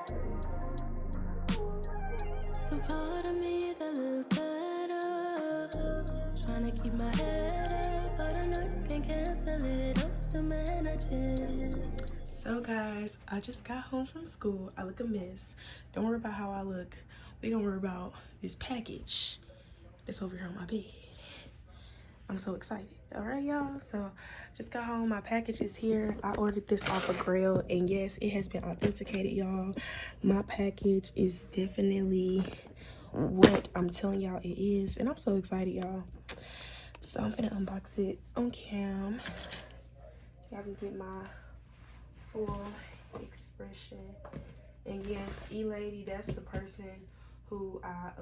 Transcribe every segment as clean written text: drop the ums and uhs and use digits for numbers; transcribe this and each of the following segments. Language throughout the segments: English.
The part of me that looks better, trying to keep my head up, but I know you can't cancel it. I'm still managing. So guys, I just got home from school. I look a mess. Don't worry about how I look. We gonna worry about this package that's over here on my bed. I'm so excited. All right, y'all. So just got home. My package is here. I ordered this off of Grail, and yes, it has been authenticated, y'all. My package is definitely what I'm telling y'all it is, and I'm so excited, y'all. So I'm gonna unbox it on cam. Y'all can get my full expression. And yes, E-Lady, that's the person who I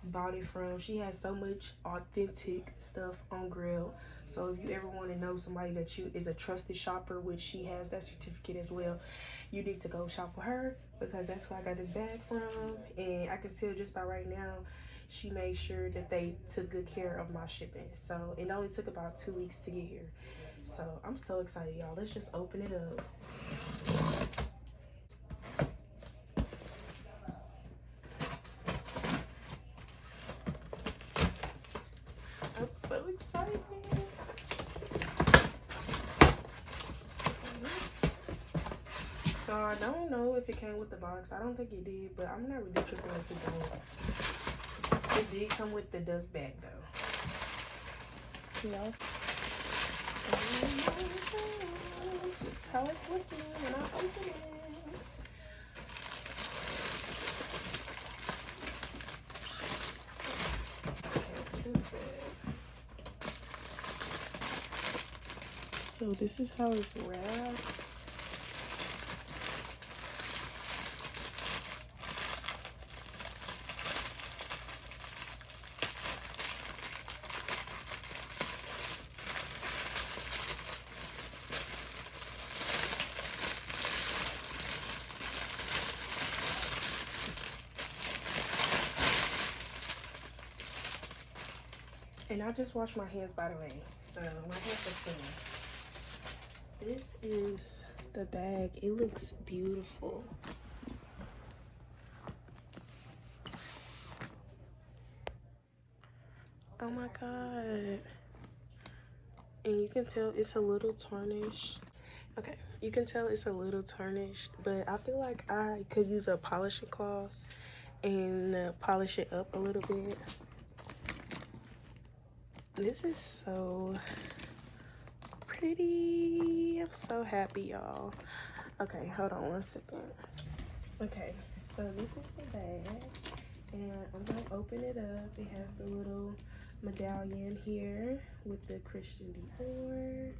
bought it from. She has so much authentic stuff on Grail. So if you ever want to know somebody that you is a trusted shopper, which she has that certificate as well, you need to go shop with her, because that's where I got this bag from. And I can tell just by right now, she made sure that they took good care of my shipping. So it only took about 2 weeks to get here. So I'm so excited, y'all. Let's just open it up. I'm so excited. So I don't know if it came with the box. I don't think it did, but I'm not really tripping if it don't. It did come with the dust bag though. Y'all, this is how it's looking when I open it. So this is how it's wrapped. And I just washed my hands, by the way, so my hands are clean. This is the bag. It looks beautiful. Oh my god. And you can tell it's a little tarnished. Okay, you can tell it's a little tarnished, but I feel like I could use a polishing cloth and polish it up a little bit. This is so pretty. I'm so happy, y'all. Okay, hold on 1 second. Okay, so this is the bag, and I'm gonna open it up. It has the little medallion here with the Christian Dior,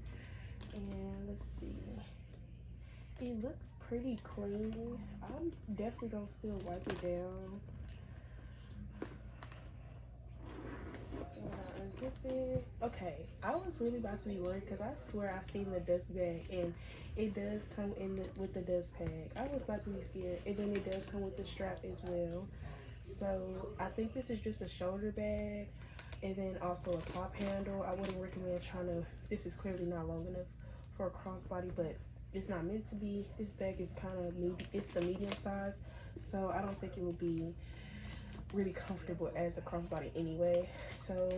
and let's see. It looks pretty clean. I'm definitely gonna still wipe it down. So I unzip it. Okay, I was really about to be worried because I swear I seen the dust bag, and it does come in with the dust bag. I was about to be scared, and then it does come with the strap as well. So I think this is just a shoulder bag, and then also a top handle. I wouldn't recommend trying to, this is clearly not long enough for a crossbody, but it's not meant to be. This bag is kind of it's the medium size, so I don't think it will be really comfortable as a crossbody anyway. So,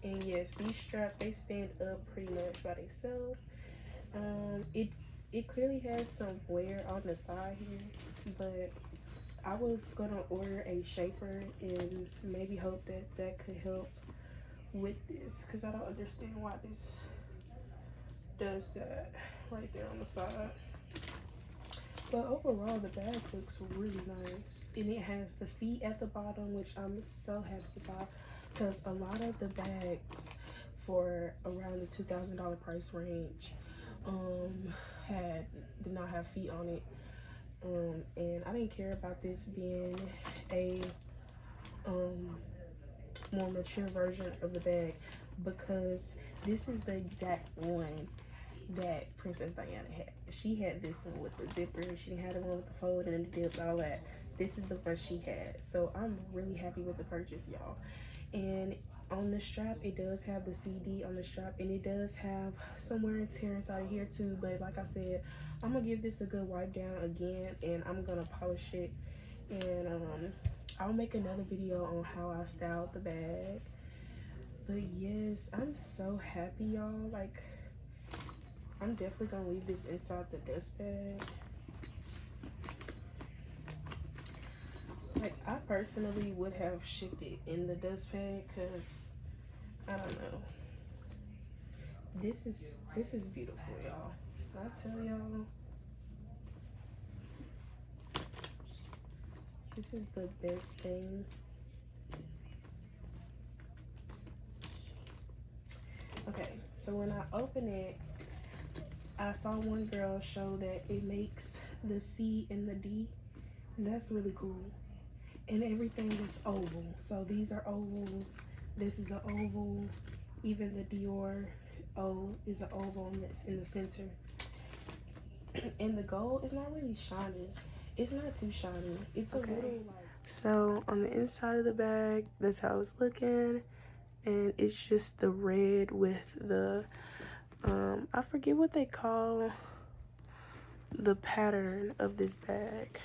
and yes, these straps, they stand up pretty much by themselves. It clearly has some wear on the side here, but I was gonna order a shaper and maybe hope that that could help with this, because I don't understand why this does that right there on the side. But overall, the bag looks really nice, and it has the feet at the bottom, which I'm so happy about, because a lot of the bags for around the $2,000 price range did not have feet on it, and I didn't care about this being a more mature version of the bag, because this is the exact one that Princess Diana had. She had this one with the zipper. She didn't have the one with the fold and the dip, all that. This is the one she had. So I'm really happy with the purchase, y'all. And on the strap, it does have the CD on the strap, and it does have some wear and tear inside of here too. But like I said, I'm gonna give this a good wipe down again, and I'm gonna polish it, and I'll make another video on how I styled the bag. But yes, I'm so happy, y'all. Like, I'm definitely gonna leave this inside the dust bag. Like, I personally would have shipped it in the dust bag, because I don't know, this is beautiful, y'all. I tell y'all, this is the best thing. Okay, so when I open it, I saw one girl show that it makes the C and the D, and that's really cool. And everything is oval, so these are ovals. This is an oval. Even the Dior O is an oval, and it's in the center. And the gold is not really shiny. It's not too shiny. It's okay. A little like. So on the inside of the bag, that's how it's looking, and it's just the red with the I forget what they call the pattern of this bag,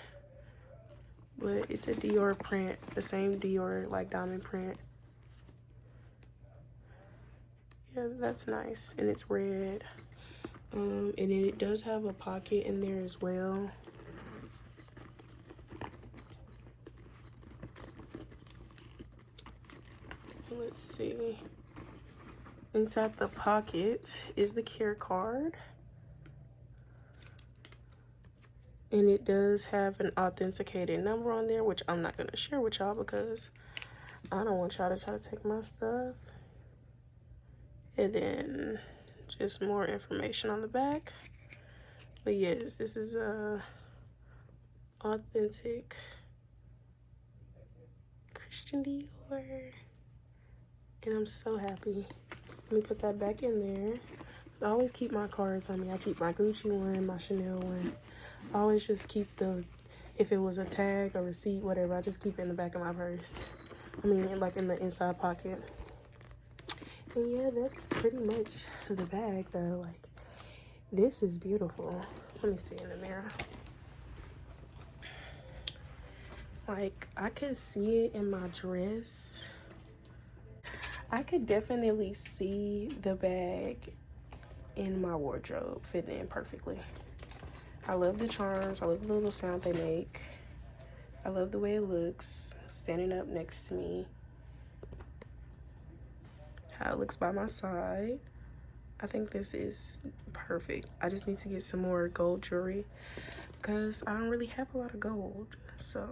but it's a Dior print, the same Dior like diamond print. Yeah, that's nice, and it's red. And then it does have a pocket in there as well. Let's see. Inside the pocket is the care card. And it does have an authenticated number on there, which I'm not going to share with y'all because I don't want y'all to try to take my stuff. And then just more information on the back. But yes, this is a authentic Christian Dior. And I'm so happy. Let me put that back in there. So I always keep my cards on me. I keep my Gucci one, my Chanel one. I always just keep the, if it was a tag, a receipt, whatever, I just keep it in the back of my purse. I mean, like in the inside pocket. And yeah, that's pretty much the bag though. Like, this is beautiful. Let me see in the mirror. Like, I can see it in my dress. I could definitely see the bag in my wardrobe fitting in perfectly. I love the charms. I love the little sound they make. I love the way it looks standing up next to me. How it looks by my side. I think this is perfect. I just need to get some more gold jewelry because I don't really have a lot of gold. So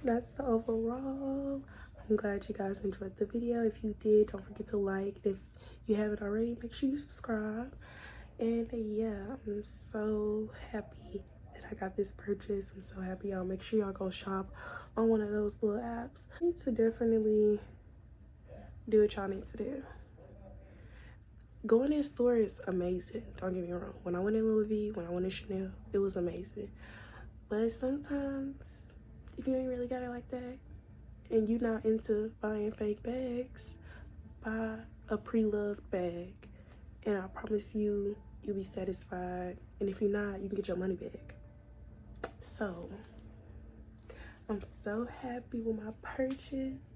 that's the overall. I'm glad you guys enjoyed the video. If you did, don't forget to like. If you haven't already, make sure you subscribe. And yeah, I'm so happy that I got this purchase. I'm so happy, y'all. Make sure y'all go shop on one of those little apps. You need to definitely do what y'all need to do. Going in store is amazing. Don't get me wrong. When I went in Louis V, when I went in Chanel, it was amazing. But sometimes you ain't really got it like that, and you're not into buying fake bags, buy a pre-loved bag, and I promise you, you'll be satisfied. And if you're not, you can get your money back. So I'm so happy with my purchase.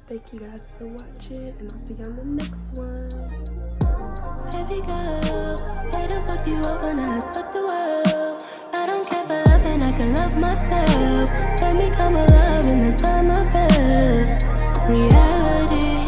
Thank you guys for watching, and I'll see you on the next one. Baby girl, I don't fuck you up when I fuck the world. I don't care for loving, I can love myself. Let me come alive in the time of bed. Reality.